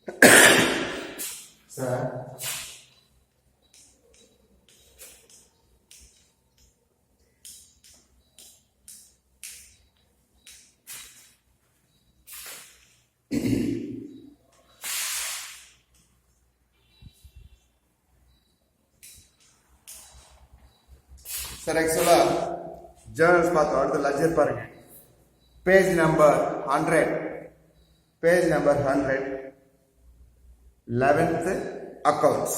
Sir, actually, journals path the ledger parங்க page number 100 11th accounts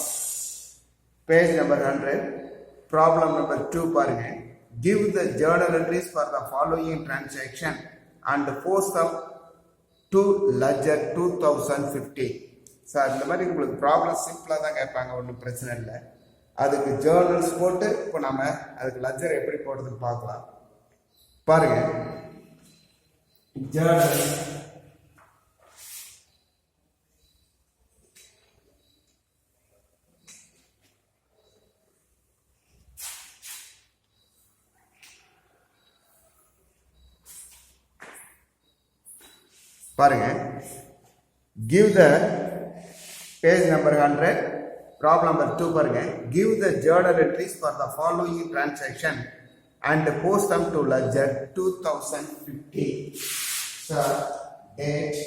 page number 100 problem number 2 பாருங்க give the journal entries for the following transaction and post them to ledger 2015 sir இந்த மாதிரி உங்களுக்கு problem சிம்பிளா தான் கேட்பாங்க ஒன்றும் பிரச்சனை இல்லை அதுக்கு ஜேர்னல்ஸ் போட்டு இப்போ நம்ம அதுக்கு லெட்ஜர் எப்படி போடுறதுன்னு பார்க்கலாம் பாருங்க ஜேர்னல் பாருங்க give the page number 100 problem number 2 பாருங்க give the journal entries for the following transaction and post them to ledger 2015 so date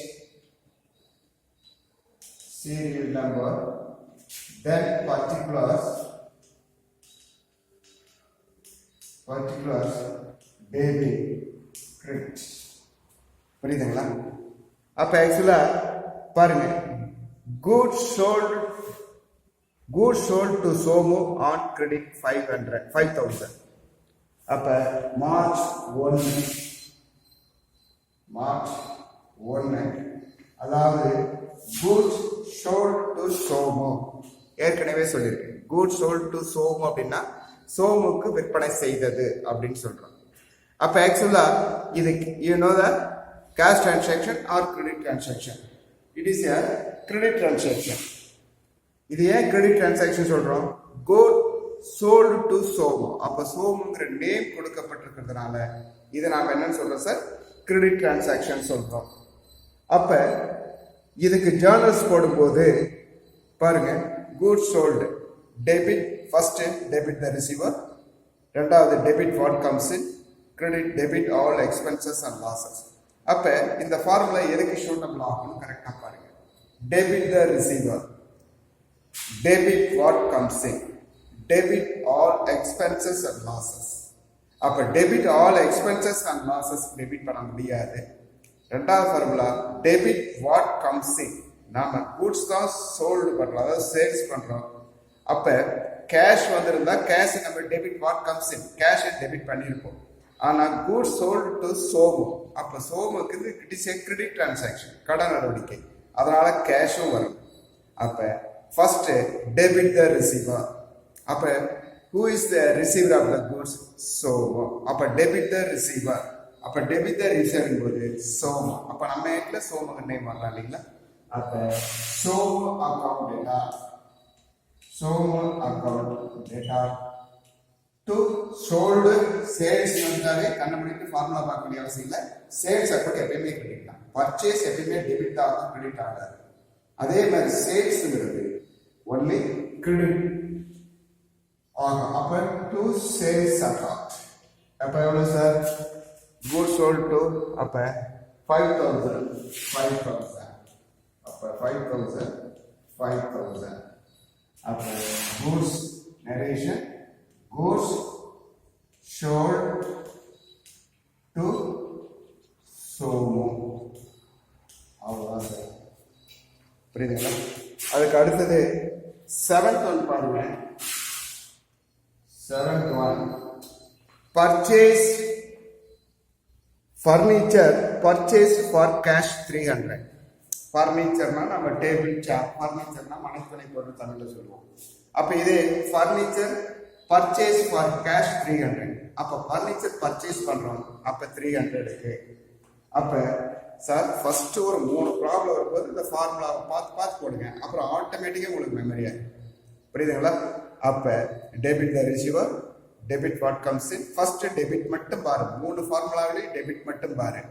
serial number then particulars debit credit புரியுதுங்களா அப்ப ஆக்சுவலா பாருங்க goods sold to Somu on credit 5000 அப்ப March 1 அதாவது goods sold to Somu ஏற்கனவே சொல்லியிருக்கேன் goods sold to Somu அப்படின்னா சோமுக்கு விற்பனை செய்தது அப்படின்னு சொல்றோம் அப்ப ஆக்சுவலா இது you know the cash transaction or credit transaction it is a credit transaction இது ஏன் credit transaction சொல்றோம் good sold to Somu அப்ப சோமுங்கிற நேம் கொடுக்கப்பட்டிருக்கிறதுனால இதை நாம என்னன்னு சொல்றோம் சார் credit transaction சொல்றோம் அப்ப இதுக்கு ஜேர்னல்ஸ் போடும்போது பாருங்க good sold debit first debit the receiver ரெண்டாவது debit what comes in credit debit all expenses and losses அப்ப இந்த ஃபார்முலா எதுக்கு சூட்டபிள் ஆகும் கரெக்டா பாருங்க debit the receiver debit what comes in debit all expenses and losses அப்ப debit all expenses and losses debit பண்ண முடியாது ரெண்டாவது formula debit what comes in நாம goods தான் sold பண்றோம் அதாவது சேல்ஸ் பண்றோம் அப்ப கேஷ் வந்திருந்தா கேஷ் நம்ம debit what comes in cash debit பண்ணிருப்போம் ஆனா goods sold to Somu அப்ப சோமுக்கு it is a credit transaction கடன் நடவடிக்கை அதனால கேஷும் வரும் அப்ப first debit the receiver அப்ப who is the receiver of the goods Somu அப்ப debit the receiver அப்ப debit the receiver போது Somu அப்ப நம்ம ஏட்ல சோமுக்கு நேம் வரலாம் இல்லீங்களா அப்ப Somu account data to sold sales வந்தாலே கண்டுபிடித்து ஃபார்முலா பார்க்க வேண்டிய அவசியம் இல்லை சேல்ஸ் அக்கௌண்ட் எப்பயுமே கிரெடிட் தான் பர்ச்சேஸ் எப்பயுமே டெபிட் ஆகும் கிரெடிட் ஆகாது அதே மாதிரி சேல்ஸ்ங்கிறது ஒன்லி கிரெடிட் ஆகும் அப்ப டு சேல்ஸ் அக்கௌண்ட் அப்ப எவ்வளவு சார் goods sold to அப்ப 5000 அப்ப 5000 அப்ப goods narration goods sold to Somu அவ்வளவுதான் சார் புரியுதுங்களா அதுக்கு அடுத்தது 7th ஒன் பாருங்க 7th one purchase furniture purchase for cash 300 ஃபர்னிச்சர்னா நம்ம டேபிள் சேர் ஃபர்னிச்சர்னா மனைத்துணை பொருள் தமிழ்ல சொல்லுவோம் அப்ப இது ஃபர்னிச்சர் பர்ச்சேஸ் ஃபார் கேஷ் 300 அப்ப ஃபர்னிச்சர் பர்ச்சேஸ் பண்றோம் அப்ப 300 இருக்கு அப்ப சார் ஃபர்ஸ்ட் ஒரு 3 ப்ராப்ளம் வரும்போது இந்த ஃபார்முலாவை பார்த்து போடுங்க அப்புறம் ஆட்டோமேட்டிக்கா உங்களுக்கு மெமரி ஆகும் புரியுதுங்களா அப்ப debit the receiver debit what comes in first debit மட்டும் பாரு 3 ஃபார்முலாவிலேயே டெபிட் மட்டும் பாரு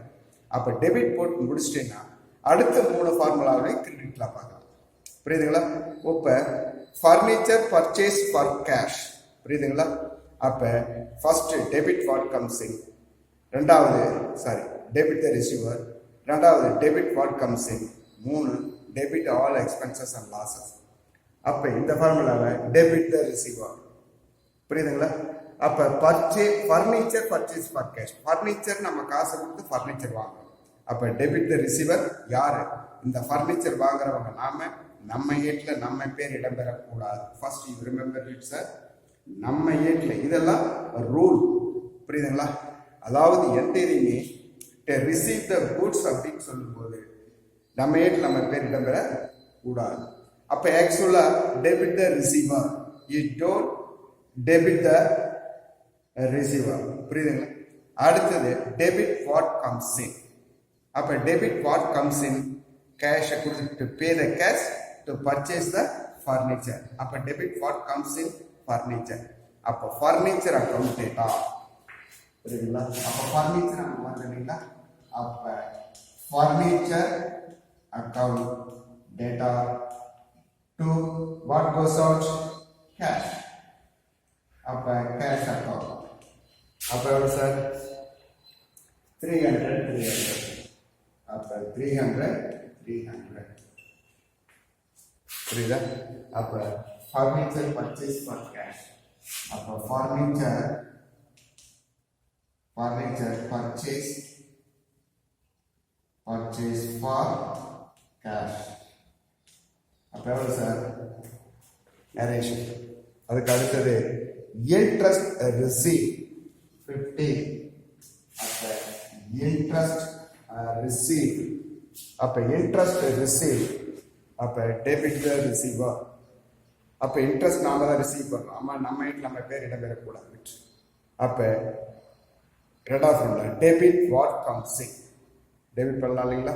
அப்ப டெபிட் போட்டு முடிச்சிட்டீங்கன்னா அடுத்த 3 ஃபார்முலாவிலேயே கிரெடிட்ல பார்க்கலாம் புரியுதுங்களா? இப்போ ஃபர்னிச்சர் பர்ச்சேஸ் ஃபார் கேஷ், புரியுதுங்களா? அப்ப ஃபர்ஸ்ட் டெபிட் வாட் கம்ஸ் இன், ரெண்டாவது சாரி டெபிட் த ரிசீவர், ரெண்டாவது டெபிட் வாட் கம்ஸ் இன், மூணு debit all expenses and losses. அப்ப இந்த ஃபார்முலாவை டெபிட் த ரிசீவர், புரியுதுங்களா? அப்ப furniture purchase for cash, furniture நம்ம காசு கொடுத்து ஃபர்னிச்சர் வாங்குறோம். அப்ப டெபிட் த ரிசீவர் யாரு? இந்த ஃபர்னிச்சர் வாங்குறவங்க நாம. நம்ம ஏட்ல நம்ம பேர் இடம்பெறக்கூடாது. First you remember it sir, நம்ம ஏட்ல இதெல்லாம் ரூல், புரியுதுங்களா? அதாவது எந்தையுமே ரிசீவ் த குட்ஸ் அப்படின்னு சொல்லும்போது நம்ம ஏட்ல நம்ம பேர் இடம்பெற கூடாது. அப்ப ஆக்சுவலா debit the receiver, you don't debit the receiver, புரியுதுங்களா? அடுத்தது டெபிட் வாட் கம்ஸ் இன். அப்ப டெபிட் வாட் கம்ஸ் இன், கேஷை கொடுத்து pay the cash to purchase the furniture. அப்ப debit what comes in furniture. அப்ப ஃபர்னிச்சர் அக்கௌண்ட் டேட்டா, புரியுதுங்களா? அப்ப furniture நம்ம வந்துட்டீங்களா? அப்ப furniture account data to what goes out, cash. அப்ப கேஷ் அக்கௌண்ட். அப்ப எவ்வளவு சார்? 300. அப்ப 300 புரியுதா? அப்ப ஃபர்னிச்சர் பர்ச்சேஸ் ஃபார் கேஷ். அப்ப ஃபர்னிச்சர் பர்ச்சேஸ் ஃபார் கேஷ். அப்ப எவ்வளவு சார்? நரேஷன். அதுக்கு அடுத்தது இன்ட்ரெஸ்ட் ரிசீவ் 50. அப்ப இன்ட்ரெஸ்ட் ரிசீவ். அப்ப இன்ட்ரெஸ்ட் ரிசீவ், அப்ப டெபிட் த ரிசீவர். அப்ப இன்ட்ரெஸ்ட் நாம தான் ரிசீவ் பண்றோம். ஆமா, நம்ம நம்ம பேர் இடம்பெறக்கூடாது. அப்ப ரெண்டாவது debit what comes in, debit பண்ணலாம் இல்லைங்களா?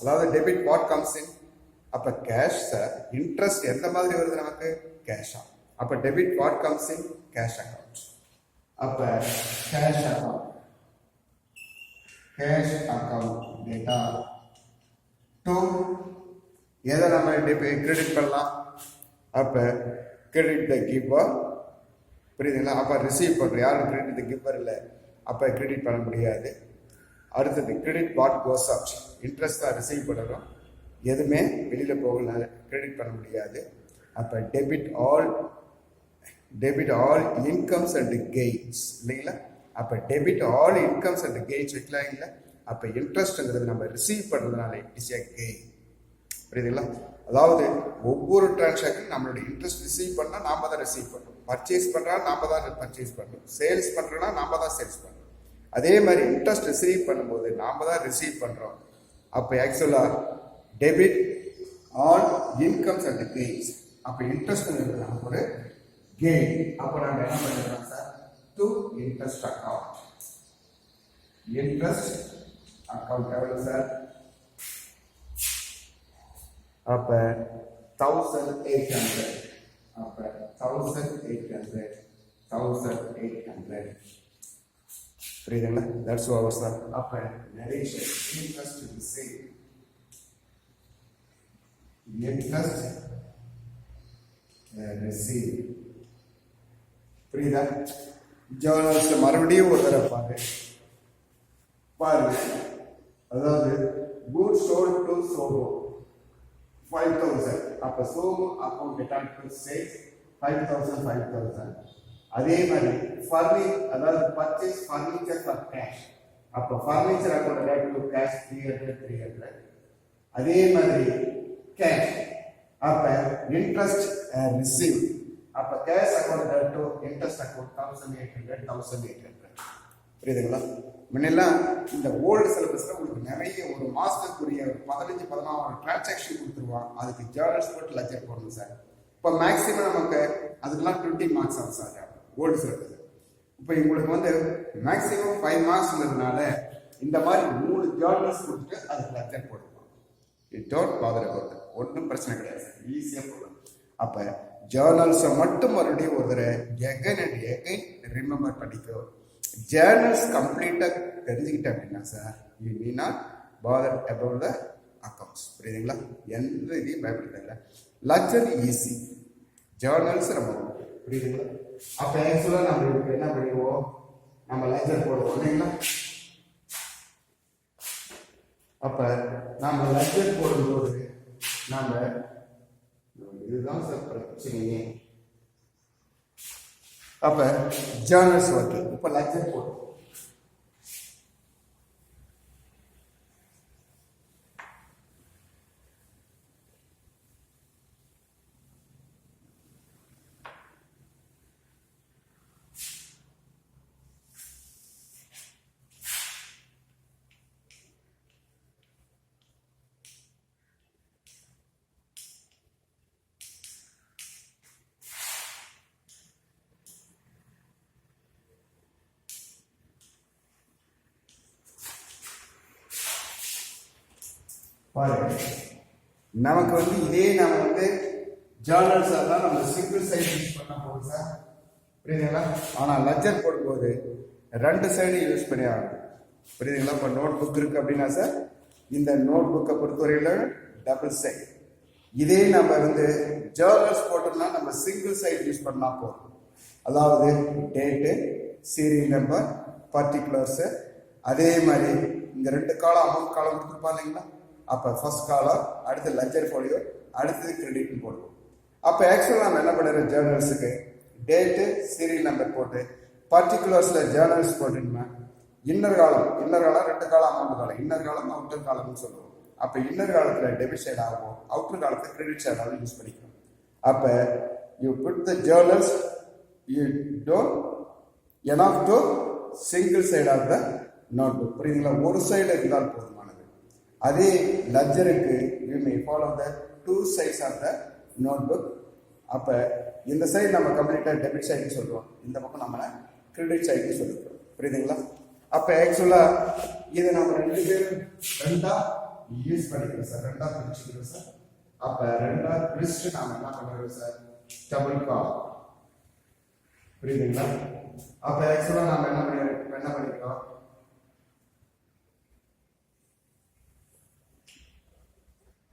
அதாவது டெபிட் வாட் கம்ஸ் இன். அப்ப கேஷ் சார், இன்ட்ரெஸ்ட் எந்த மாதிரி வருது நமக்கு? கேஷா. அப்ப debit what comes in, cash account. அப்ப cash account, cash account data to எதை நம்ம கிரெடிட் பண்ணலாம்? அப்ப கிரெடிட் த கிவர், புரியுதுங்களா? அப்ப ரிசீவ் பண்றோம். யாரும் கிரெடிட் த கிவர் இல்லை, அப்ப கிரெடிட் பண்ண முடியாது. அடுத்தது credit what goes out, interest தான் ரிசீவ் பண்ணுறோம், எதுவுமே வெளியில போகல, கிரெடிட் பண்ண முடியாது. அப்ப debit all incomes and gains இல்லைங்களா? அப்ப debit all incomes and gains வைக்கலாம் இல்லை? அப்ப இன்ட்ரெஸ்ட்ங்கிறது நம்ம ரிசீவ் பண்றதுனால இட் இஸ் எ கெயின், புரியுதுங்களா? அதாவது ஒவ்வொரு டிரான்சாக்ஷன் நம்மளுடைய இன்ட்ரெஸ்ட் ரிசீவ் பண்ணா நாம தான் ரிசீவ் பண்றோம், பர்ச்சேஸ் பண்றா நாம தான் பர்ச்சேஸ் பண்றோம், சேல்ஸ் பண்றோம்னா நாம தான் சேல்ஸ் பண்றோம். அதே மாதிரி இன்ட்ரெஸ்ட் ரிசீவ் பண்ணும்போது நாம தான் ரிசீவ் பண்றோம். அப்ப ஆக்சுவலா debit all incomes and gains. அப்ப இன்ட்ரெஸ்ட் நமக்கு ஒரு கெயின். அப்ப நம்ம என்ன பண்ணிடலாம் sir? To interest account. Interest account எவ்வளவு சார்? அப்ப 1800. அப்ப 1800 புரியுதுங்களா? That's our sir. அப்ப narration interest receive, interest receive, புரியுதா? ஜேர்னல்ஸ் மறுபடியும் ஒரு தடவை பாருங்க. அதாவது குட் சோல்ட் டு சோமோ 5000. அப்ப சோமோ அக்கௌண்ட் டேட்டா டு சேல்ஸ் 5000. அதே மாதிரி அதாவது பர்ச்சேஸ் ஃபர்னிச்சர் ஃபார் கேஷ். அப்ப furniture account data to cash 300. அதே மாதிரி கேஷ். அப்ப இன்ட்ரெஸ்ட் ரிசீவ். அப்ப cash account data to interest account 1800. புரியுதுங்களா? முன்னெல்லாம் இந்த ஓல்டு சிலபஸ்ல உங்களுக்கு நிறைய ஒரு மாசத்துக்குரிய 15-16 டிரான்சாக்ஷன் கொடுத்துருவான். அதுக்கு ஜேர்னல்ஸ் போட்டு லெக்சர் போடணும் சார். இப்போ மேக்ஸிமம் நமக்கு அதுக்கெல்லாம் 20 மார்க்ஸ் ஆகும் சார் ஓல்டு சிலபஸ். இப்போ உங்களுக்கு வந்து மேக்ஸிமம் 5 மார்க்ஸ்ங்கிறதுனால இந்த மாதிரி 3 ஜேர்னல்ஸ் கொடுத்துட்டு அதுக்கு லெக்சர் போடுவான். It don't father about that. ஒன்றும் பிரச்சனை கிடையாது, ஈஸியாக போடலாம். அப்போ ஜேர்னல்ஸை மட்டும் மறுபடியும் ஒரு தடவை எகைன் அண்ட் எகைன் ரிமெம்பர் பண்ணிக்கோ. ஜேர்னல்ஸ் கம்ப்ளீட்டாக தெரிஞ்சுக்கிட்டேன் அப்படின்னா சார், யூ நீ not bother about the accounts. புரியுதுங்களா? எந்த இதையும் பயப்படுத்தல. லெட்ஜர் ஈஸி, ஜேர்னல்ஸ் ரொம்ப. புரியுதுங்களா? அப்ப ஆக்சுவலா நம்ம இதுக்கு என்ன பண்ணிடுவோம், நம்ம லெட்ஜர் போடுவோம் இல்லைங்களா? அப்ப நாம லெட்ஜர் போடும்போது நாம இதுதான் சார் பிரச்சனையே. அப்ப ஜேர்னல்ஸ் ஓகே, இப்ப லெட்ஜர் போடுவோம். பாருங்க, நமக்கு வந்து இதே நம்ம வந்து ஜேர்னல்ஸ் தான் நம்ம சிங்கிள் சைடு யூஸ் பண்ண போகுது சார். புரியுதுங்களா? ஆனால் லெட்ஜர் போடும்போது 2 சைடு யூஸ் பண்ணி ஆகும். புரியுதுங்களா? இப்போ நோட் புக் இருக்கு அப்படின்னா சார், இந்த நோட் புக்கை பொறுத்தவரையில டபுள் சைடு. இதே நம்ம வந்து ஜேர்னல்ஸ் போட்டோம்னா நம்ம சிங்கிள் சைடு யூஸ் பண்ணா போதும். அதாவது டேட்டு, சீரியல் நம்பர், பர்டிகுலர்ஸ். அதே மாதிரி இந்த 2 காலம் அமௌண்ட் காலம் கொடுத்துருப்பா இல்லைங்களா? அப்போ ஃபர்ஸ்ட் காலம், அடுத்து லெட்ஜர் போலியோ, அடுத்தது கிரெடிட்னு போடுவோம். அப்போ ஆக்சுவலாக நம்ம என்ன பண்ணுற, ஜேர்னல்ஸுக்கு டேட்டு, சீரியல் நம்பர் போட்டு பர்டிகுலர்ஸில் ஜேர்னல்ஸ் போட்டுன்னா இன்னர் காலம் 2 காலம் அமௌண்ட் காலம், இன்னர் காலம் அவுட்டர் காலம்னு சொல்லுவோம். அப்போ இன்னர் காலத்தில் டெபிட் சைடு ஆகும், அவுட்டர் காலத்தில் கிரெடிட் சைடாகவும் யூஸ் பண்ணிக்கணும். அப்போ you put the journals, you don't enough to single side of the notebook. புரியுதுங்களா? ஒரு சைடு இருந்தால் போதுமானது. அதே லெட்ஜருக்கு you may follow the 2 sides of the notebook. அப்போ இந்த சைடு நம்ம கம்ப்ளீட்டாக டெபிட் சைடுன்னு சொல்லுவோம், இந்த பக்கம் நம்ம கிரெடிட் சைடுன்னு சொல்லிக்கிறோம். புரியுதுங்களா? அப்போ ஆக்சுவலாக இதை நம்ம 2 பேரும் 2ஆ யூஸ் பண்ணிக்கிறோம் சார், 2ஆ பிரிச்சுக்கிறோம் சார். அப்போ 2ஆ பிரிச்சுட்டு நாம் என்ன பண்ணுறோம் சார், டபுள் காலம். புரியுதுங்களா? அப்போ ஆக்சுவலாக நம்ம என்ன பண்ணிக்கிறோம்,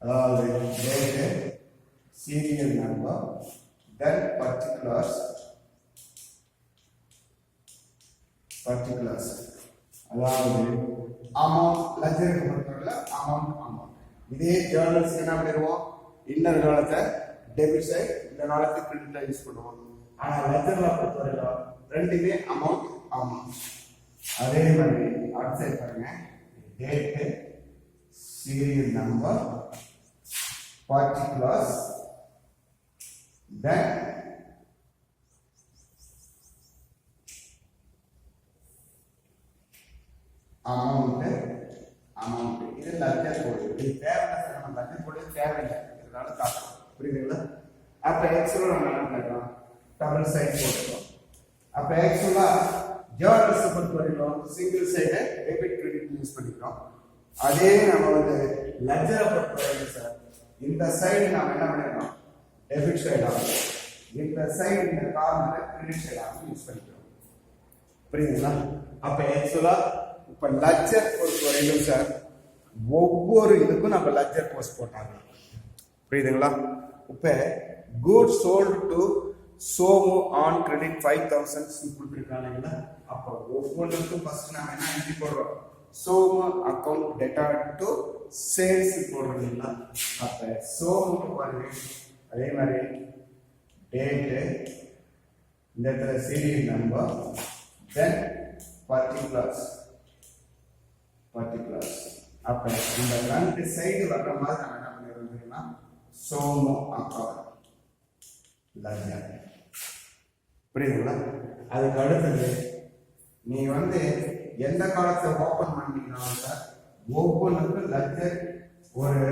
அதாவது டேட்டு, சீரியல் நம்பர், தென் பர்டிகுலர்ஸ். அதாவது அமௌண்ட், லெட்ஜருக்கு பொறுத்தவரை அமௌண்ட். இதே ஜேர்னல்ஸ் என்ன பண்ணிடுவோம், இன்னர் காலத்தை டெபிட் சைடு, இந்த காலத்தை கிரெடிட் யூஸ் பண்ணுவோம். ஆனால் லெட்ஜர்ல பொறுத்தவரை ரெண்டுமே அமௌண்ட். அதே மாதிரி அடுத்த சைடு பாருங்க, date, serial number, particulars, then amount. இது லெட்ஜர் போடு. இது தேவையில்லை சார், நம்ம லெட்ஜர் போடு தேவையில்லை, இதனால காட்டுறோம். புரியுதுங்களா? அப்போ ஆக்சுவலாக நம்ம என்ன பண்ணுறோம், டபுள் சைடு போட்டுருக்கோம். அப்போ ஆக்சுவலாக ஜேர்னல்ஸை பொறுத்தவரைக்கும் single side debit credit use பண்ணிக்கிறோம். அதே நம்ம வந்து லெட்ஜரை பொறுத்தவரைக்கும் சார், இந்த சைடு நாம என்ன பண்ணிடணும், டெபிட் சைடு ஆகும், இந்த சைடு இந்த கார்னர் கிரெடிட் சைடு ஆகும் யூஸ் பண்ணிக்கிறோம். புரியுதுங்களா? அப்ப ஆக்சுவலா இப்ப லெட்ஜர் பொறுத்தவரையிலும் சார் ஒவ்வொரு இதுக்கும் நம்ம லெட்ஜர் போஸ்ட் போட்டாங்க. புரியுதுங்களா? இப்ப goods sold to Somu on credit 5000 கொடுத்துருக்காங்க. அப்ப ஒவ்வொன்றுக்கும் ஃபர்ஸ்ட் நாம என்ன என்ட்ரி போடுறோம், Somu account data to sales போடுறீங்களா? அப்ப சோமுக்கு பாருங்க, அதே மாதிரி டேட்டு, இந்த இடத்துல சீரியல் நம்பர், தென் பர்டிகுலர்ஸ். அப்ப இந்த 2 சைடு வர்ற மாதிரி நம்ம என்ன பண்ணிடுறோம்னா சோமு அக்கௌண்ட் லெட்ஜர். புரியுதுங்களா? அதுக்கு அடுத்தது நீ வந்து எந்த காலத்தை ஓபன் பண்ணீங்கன்னாலும் சார் ஒவ்வொன்றுக்கும் லெட்ஜர் ஒரு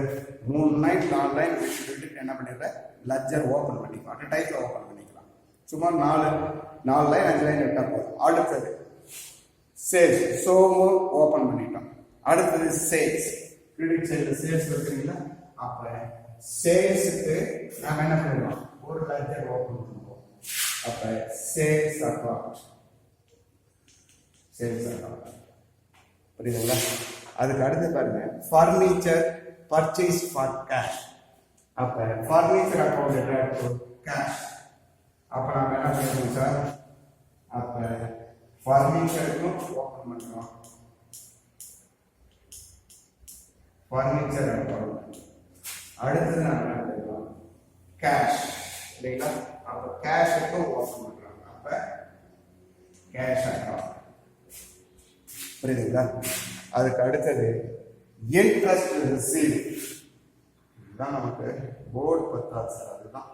3 லைன் 4 லைன் விட்டு என்ன பண்ணிடுற, லெட்ஜர் ஓபன் பண்ணிக்கலாம். அட் டைப்ல ஓபன் பண்ணிக்கலாம். சும்மா 4 லைன் 5 லைன் எடுத்தா போதும். அடுத்தது சேல்ஸ், சோமு ஓபன் பண்ணிட்டோம். அடுத்தது சேல்ஸ், கிரெடிட் சைடுல சேல்ஸ் இருக்குங்களா? அப்ப சேல்ஸுக்கு நாம என்ன பண்ணுவோம், ஒரு லெட்ஜர் ஓபன் பண்ணுவோம். அப்ப சேல்ஸ் அக்கௌண்ட். புரியுதுங்களா? அதுக்கு அடுத்து பாருங்க, ஃபர்னிச்சர் பர்ச்சேஸ் ஃபார் கேஷ். அப்ப furniture account dated to cash. அப்ப நாம என்ன பண்ணுவோம் சார்? அப்ப ஃபர்னிச்சருக்கும் ஓபன் பண்றோம். Furniture account. அடுத்து நாம என்ன பண்ணுவோம்? கேஷ். இல்லைங்களா? அப்ப கேஷுக்கும் ஓபன் பண்றோம். அப்ப கேஷ் அக்கௌண்ட். புரியுதுங்களா? அதுக்கு அடுத்தது இன்ட்ரெஸ்ட் ரிசீவ். இதுதான் நமக்கு போர்டு பத்தாது சார். அதுதான்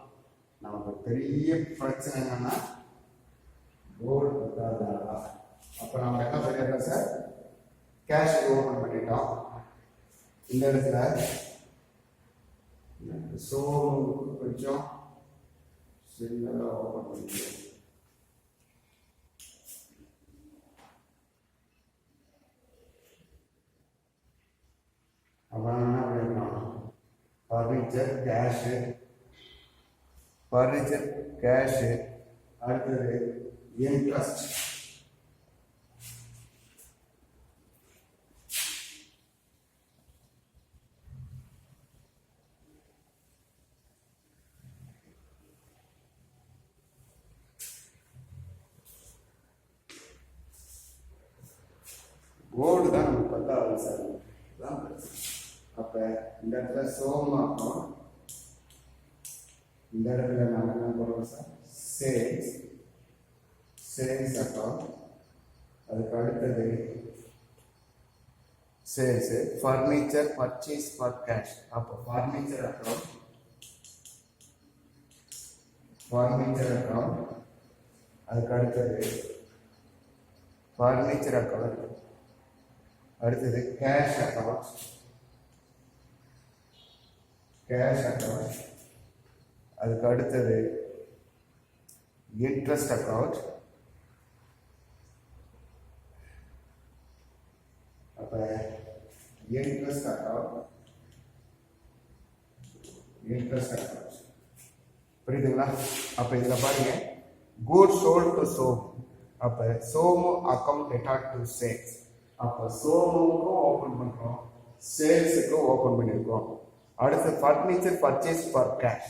நமக்கு பெரிய பிரச்சனை என்னன்னா போர்டு பத்தாதனால. அப்ப நம்ம என்ன பண்ணிடுறோம் சார்? கேஷ் ஓபன் பண்ணிட்டோம். இந்த இடத்துல சோ கொஞ்சம் சின்னதா ஓபன் பண்ணிட்டோம். அப்புறம் என்ன பண்ணிடலாம்? Furniture cash, furniture cash. அடுத்தது இன்ட்ரெஸ்ட். போர்டு தான் நமக்கு பத்தாவது சார். இதுதான் பிரச்சனை. அப்ப இந்த இடத்துல சோமா அக்கௌண்ட், இந்த இடத்துல நம்ம என்ன போடுறோம் சார்? Sales account. அதுக்கு அடுத்தது sales furniture purchase for cash. அப்போ ஃபர்னிச்சர் அக்கௌண்ட், அதுக்கு அடுத்தது ஃபர்னிச்சர் அக்கௌண்ட். அடுத்தது கேஷ் அக்கௌண்ட், அதுக்கு அடுத்தது இன்ட்ரெஸ்ட் அக்கௌண்ட். அப்ப இன்ட்ரெஸ்ட் அக்கௌண்ட். புரியுதுங்களா? அப்ப இதுல பாருங்க, குட் சோல்ட் டு சோம். அப்ப Somu account dated to sales. அப்ப சோமுக்கும் ஓபன் பண்றோம், சேல்ஸுக்கும் ஓபன் பண்ணிருக்கோம். அடுத்து ஃபர்னிச்சர் பர்ச்சேஸ் ஃபார் கேஷ்.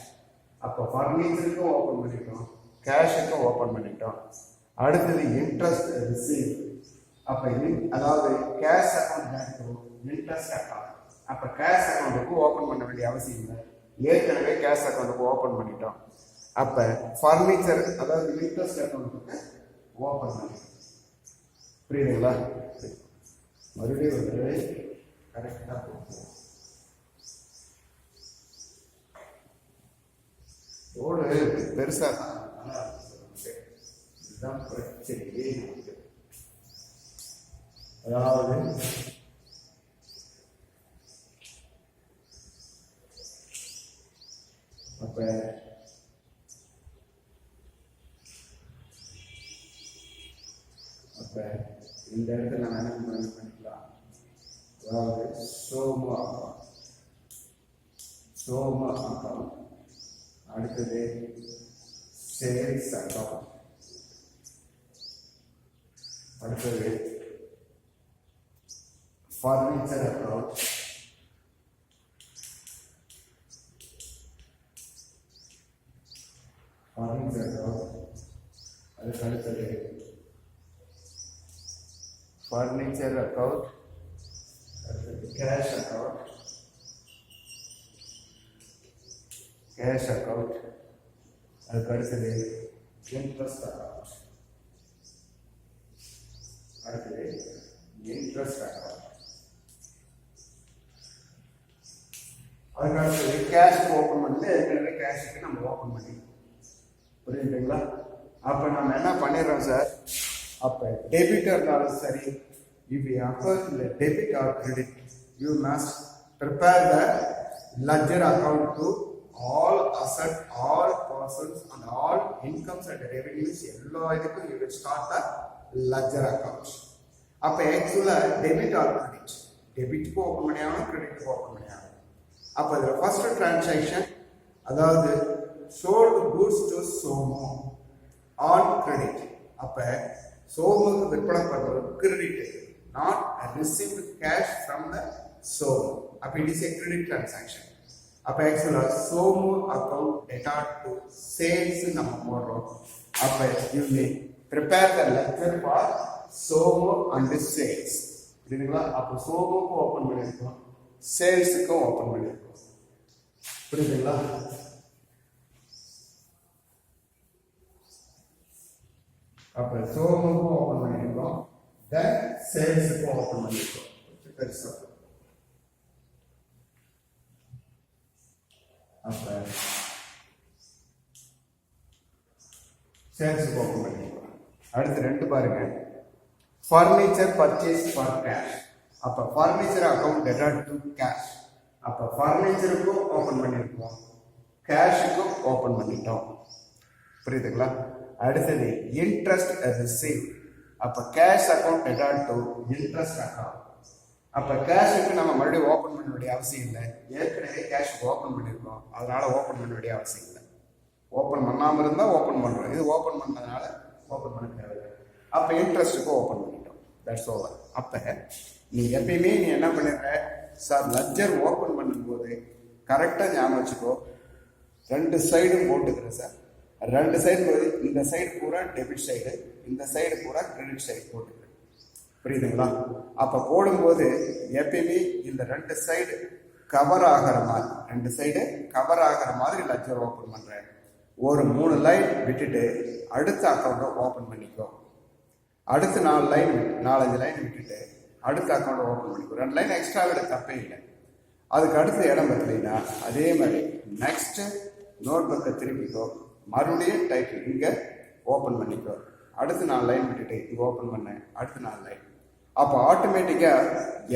அப்போ ஃபர்னிச்சருக்கும் ஓபன் பண்ணிட்டோம், கேஷுக்கும் ஓபன் பண்ணிட்டோம். அடுத்தது இன்ட்ரெஸ்ட் ரிசீவ். அப்ப அதாவது கேஷ் அக்கௌண்ட் இன்ட்ரெஸ்ட் அக்கௌண்ட். அப்ப கேஷ் அக்கௌண்ட்டுக்கு ஓபன் பண்ண வேண்டிய அவசியம் இல்லை, ஏற்கனவே கேஷ் அக்கௌண்ட்டுக்கு ஓபன் பண்ணிட்டோம். அப்ப ஃபர்னிச்சர் அதாவது இன்ட்ரெஸ்ட் அக்கௌண்ட்டுக்கு ஓபன் பண்ணிட்டோம். புரியுதுங்களா? மறுபடியும் ஒரு கரெக்டா போகும். ஓடு பெருசா தான் இதுதான் பிரச்சனையே. அதாவது அப்ப இந்த இடத்துல நம்ம என்ன பண்ணிக்கலாம்? அதாவது சோமு அக்கௌண்ட். அடுத்தது சேல்ஸ் அக்கௌண்ட். அடுத்தது ஃபர்னிச்சர் அக்கௌண்ட். அதுக்கு அடுத்தது ஃபர்னிச்சர் அக்கௌண்ட். அடுத்தது கேஷ் அக்கௌண்ட். அதுக்கு அடுத்தது இன்ட்ரெஸ்ட் அக்கௌண்ட். அதுக்கு அடுத்தது கேஷ் ஓபன் பண்ணி ஏற்கனவே கேஷுக்கு நம்ம ஓபன் பண்ணி. புரியுதுங்களா? அப்ப நம்ம என்ன பண்ணிடுறோம் சார்? அப்ப டெபிட்டர்னாலும் சரி, if you occur in the debit or credit, you must prepare the ledger account to all assets, all persons and all incomes and revenues. எல்லா இதுக்கும் you will start the ledger account. அப்ப ஆக்சுவலா debit or credit, டெபிட்க்கு open பண்ணியாகணும், கிரெடிட்க்கு open பண்ணியாகணும். அப்ப இதுல ஃபர்ஸ்ட் டிரான்சாக்ஷன் அதாவது sold goods to Somo on credit. அப்ப சோமுக்கு விற்பனை பண்றது credit, not received cash from the Somu. அப்ப it is a credit transaction. அப்ப ஆக்சுவலா Somu account data to sales நம்ம போடுறோம். அப்ப you may prepare the ledger for Somu and sales. புரியுதுங்களா? அப்ப சோமுக்கு ஓபன் பண்ணிருக்கோம், சேல்ஸுக்கும் ஓபன் பண்ணிருக்கோம். புரியுதுங்களா? அப்ப சோமுக்கும் ஓபன் பண்ணிருக்கோம், தென் சேல்ஸுக்கும் ஓபன் பண்ணிருக்கோம். பெருசா அப்ப சேல்ஸுக்கு ஓபன் பண்ணிருக்கோம். அடுத்து ரெண்டு பாருங்க, ஃபர்னிச்சர் பர்ச்சேஸ் ஃபார் கேஷ். அப்ப furniture account debit to cash. அப்ப ஃபர்னிச்சருக்கும் ஓபன் பண்ணிருக்கோம், கேஷுக்கும் ஓபன் பண்ணிட்டோம். புரியுதுங்களா? அடுத்தது இன்ட்ரெஸ்ட் ரிசீவ். அப்ப cash account debit to interest account. அப்ப கேஷுக்கு நம்ம மறுபடியும் ஓபன் பண்ண வேண்டிய அவசியம் இல்லை, ஏற்கனவே கேஷுக்கு ஓபன் பண்ணிருக்கோம், அதனால ஓபன் பண்ண வேண்டிய அவசியம் இல்லை. ஓபன் பண்ணாம இருந்தா ஓபன் பண்றோம், இது ஓபன் பண்ணதுனால ஓபன் பண்ண தேவையில்லை. அப்ப இன்ட்ரெஸ்ட்டுக்கு ஓபன் பண்ணிட்டோம், தட்ஸ் ஓவர். அப்ப நீ எப்பயுமே நீ என்ன பண்ணிடுற சார், லெட்ஜர் ஓபன் பண்ணும்போது கரெக்டா ஞாபகம் வச்சுக்கோ, ரெண்டு சைடும் போட்டுக்கிற சார். ரெண்டு சைடு, இந்த சைடு பூரா டெபிட் சைடு, இந்த சைடு பூரா கிரெடிட் சைடு போட்டுக்கிறேன். புரியுதுங்களா? அப்ப போடும்போது எப்பயுமே இந்த ரெண்டு சைடு கவர் ஆகிற மாதிரி, ரெண்டு சைடு கவர் ஆகிற மாதிரி லெட்ஜர் ஓபன் பண்றேன். ஒரு 3 லைன் விட்டுட்டு அடுத்த அக்கௌண்ட்டை ஓபன் பண்ணிக்கோ. அடுத்து 4 லைன் 4-5 லைன் விட்டுட்டு அடுத்த அக்கௌண்ட் ஓபன் பண்ணிக்கோ. 2 லைன் எக்ஸ்ட்ரா விட தப்பே இல்லை. அதுக்கு அடுத்து இடம் பத்தலைன்னா அதே மாதிரி நெக்ஸ்ட் நோட் புக்கை திருப்பிக்கோ, மறுபடியும் டைட்டில் இங்க ஓபன் பண்ணிக்கோ. அடுத்து 4 லைன் விட்டுட்டு இங்க ஓபன் பண்ண, அடுத்து 4 லைன். அப்போ ஆட்டோமேட்டிக்கா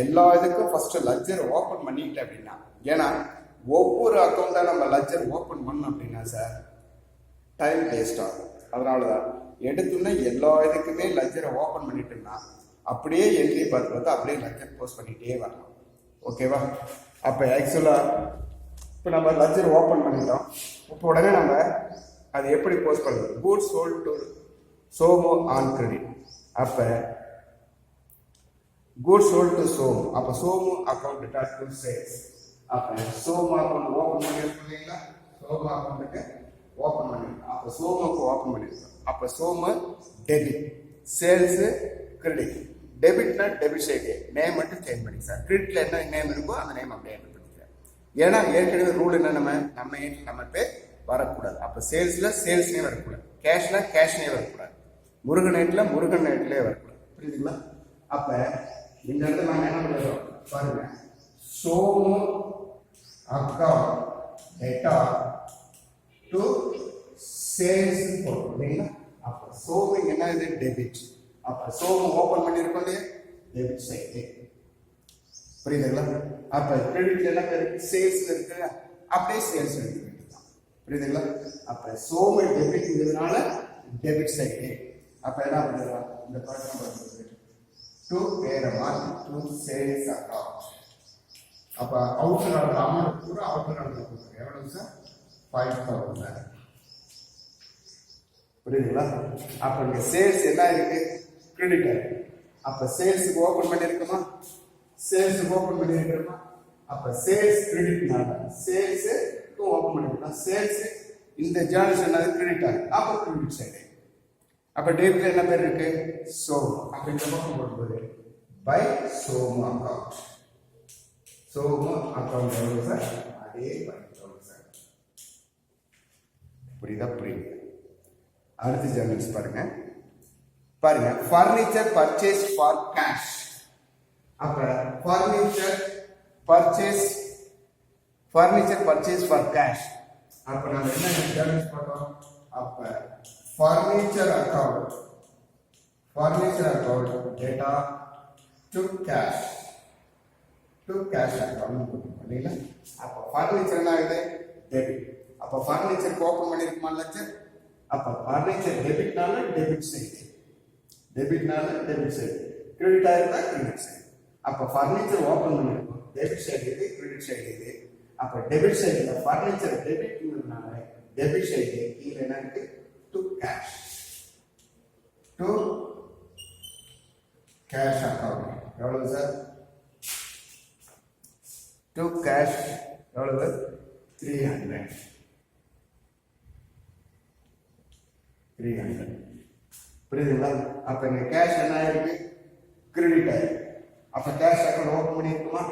எல்லா இதுக்கும் ஃபர்ஸ்ட் லெட்ஜர் ஓபன் பண்ணிக்கிட்டேன் அப்படின்னா, ஏன்னா ஒவ்வொரு அக்கௌண்ட்டா நம்ம லெட்ஜர் ஓபன் பண்ணோம் அப்படின்னா சார் டைம் வேஸ்ட் ஆகும். அதனாலதான் எடுத்துன்னா எல்லா இதுக்குமே லெட்ஜரை ஓபன் பண்ணிட்டோம்னா அப்படியே என்ட்ரி பார்த்து அப்படியே லெட்ஜர் போஸ்ட் பண்ணிட்டே வரலாம். ஓகேவா? அப்ப ஆக்சுவலா இப்போ நம்ம லெட்ஜர் ஓபன் பண்ணிட்டோம், இப்போ உடனே நம்ம அது எப்படி போஸ்ட் பண்ணுறது? Goods sold to Somu on credit. அப்ப கூட்ஸ் சோல்ட் டு சோமு, அப்ப Somu account data to sales. அப்ப சோமு அக்கௌண்ட் ஓபன் பண்ணிருக்கோம் இல்லைங்களா? சோமு அக்கௌண்ட்டுக்கு ஓபன் பண்ணிருக்கோம், அப்ப சோமுக்கு ஓபன் பண்ணிருக்கோம். அப்ப சோமு டெபிட், சேல்ஸ் கிரெடிட். டெபிட்னா டெபிட் சைடு நேம் மட்டும் சேஞ்ச் பண்ணி சார், கிரெடிட்ல என்ன நேம் இருக்கோ அந்த நேம் அப்படியே பண்ணிக்கிறேன். ஏன்னா ஏற்கனவே ரூல் என்ன, நம்ம பேர் வரக்கூடாது. அப்ப சேல்ஸ்ல சேல்ஸ்னே வரக்கூடாது, கேஷ்ல கேஷ்னே வரக்கூடாது, முருகன் நேட்லயே வரக்கூடாது. புரியுதுங்களா? அப்ப இந்த இடத்துல நம்ம என்ன பண்ணுறோம் பாருங்க, Somu account data to sales போடுறோம் இல்லைங்களா? அப்ப சோமு என்ன இது டெபிட். அப்ப சோமு ஓபன் பண்ணிருக்கோம் இல்லையா, டெபிட் சைடு. புரியுதுங்களா? அப்ப கிரெடிட்ல என்ன இருக்கு, சேல்ஸ் இருக்கு, அப்படியே சேல்ஸ் இருக்கு. புரியுதுங்களா? அப்ப சோமு டெபிட்ங்கிறதுனால டெபிட் சைடு. அப்ப என்ன பண்ணுறோம், இந்த பழக்கம் பண்ணுறது டு பேர் அமௌண்ட் டு சேல்ஸ் அக்கௌண்ட். அப்ப அவுட்டர் நடந்த அமௌண்ட் பூரா அவுட்டர் நடந்த கொடுக்குறோம். எவ்வளவு சார்? 5,000. புரியுதுங்களா? அப்ப இங்க சேல்ஸ் என்ன இருக்கு, கிரெடிட் இருக்கு. அப்ப சேல்ஸுக்கு ஓபன் பண்ணிருக்கோமா, சேல்ஸுக்கு ஓபன் பண்ணிருக்கோமா? அப்ப சேல்ஸ் கிரெடிட்னால சேல்ஸ் ஓபன் பண்ணிருக்கோம். சேல்ஸ் இந்த ஜேர்னல்ஸ் என்ன கிரெடிட் ஆகுது, அப்ப கிரெடிட் சைடு. அப்ப டேபிள்ல என்ன பேர் இருக்கு, சோமு. அப்ப இந்த பக்கம் போடும்போது by Somu account. Somu account எவ்வளவு சார்? அதே 5,000 சார். புரியுதா? புரியுது. அடுத்த ஜேர்னல்ஸ் பாருங்க, ஃபர்னிச்சர் பர்ச்சேஸ் ஃபார் கேஷ். அப்ப ஃபர்னிச்சர் பர்ச்சேஸ் ஃபார் கேஷ். அப்ப நம்ம என்ன ஜேர்னல்ஸ் பார்த்தோம்? அப்ப furniture account data to cash account இல்லைங்களா? அப்ப ஃபர்னிச்சர் என்ன ஆகுது, டெபிட். அப்ப ஃபர்னிச்சர் ஓபன் பண்ணிருக்குமா லெட்ஜர்? அப்ப ஃபர்னிச்சர் டெபிட்னால டெபிட் சைடு, கிரெடிட் ஆயிருந்தா கிரெடிட் சைடு. அப்ப ஃபர்னிச்சர் ஓபன் பண்ணிருக்கோம், டெபிட் சைடு இது, கிரெடிட் சைடு இது. அப்ப டெபிட் சைடுல ஃபர்னிச்சர் டெபிட்ங்கிறதுனால டெபிட் சைடு கீழ என்ன இருக்கு, டு கேஷ் அக்கௌண்ட். எவ்வளவு சார்? டு கேஷ் எவ்வளவு 300 புரியுதுங்களா? அப்ப இங்க கேஷ் என்ன ஆயிருக்கு? கிரெடிட் ஆயிருக்கு. அப்ப கேஷ் அக்கௌண்ட் ஓபன் பண்ணிருக்குமா?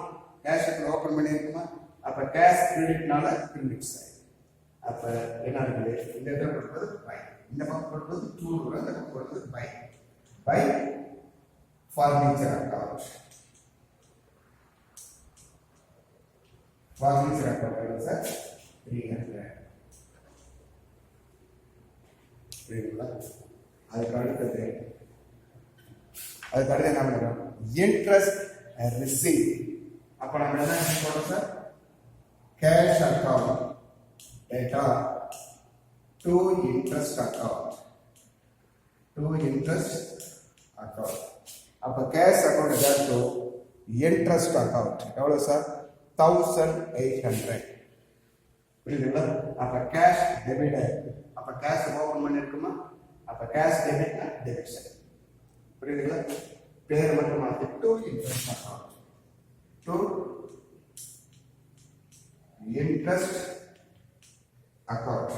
கேஷ் அக்கௌண்ட் ஓபன் பண்ணிருக்குமா? அப்ப கேஷ் கிரெடிட்னால கிரெடிட்ஸ் ஆயிருக்கு. அப்ப என்ன ஆகுது? இந்த இடத்துல கொடுப்பது பை, இந்த பக்கம் கொடுப்பது டூ, இந்த பக்கம் கொடுப்பது by. By furniture account. Furniture account எவ்வளவு சார்? 300. புரியுதுங்களா? அதுக்கு அடுத்தது என்ன பண்ணுறோம்? Interest receive. அப்ப நம்ம என்ன சொல்றோம் சார்? Cash account data to interest account. அப்ப கேஷ் அக்கவுண்ட் எதாவது டு இன்ட்ரெஸ்ட் அக்கவுண்ட் எவ்வளவு சார்? 1800. புரியுதுங்களா? அப்ப கேஷ் டெபிட் ஆயிருக்கு. அப்ப கேஷ் ஓபன் பண்ணிருக்குமா? அப்ப கேஷ் டெபிட்னா டெபிட் சைடு. புரியுதுங்களா? பேர் மட்டும் மாத்தி to interest account. To interest account.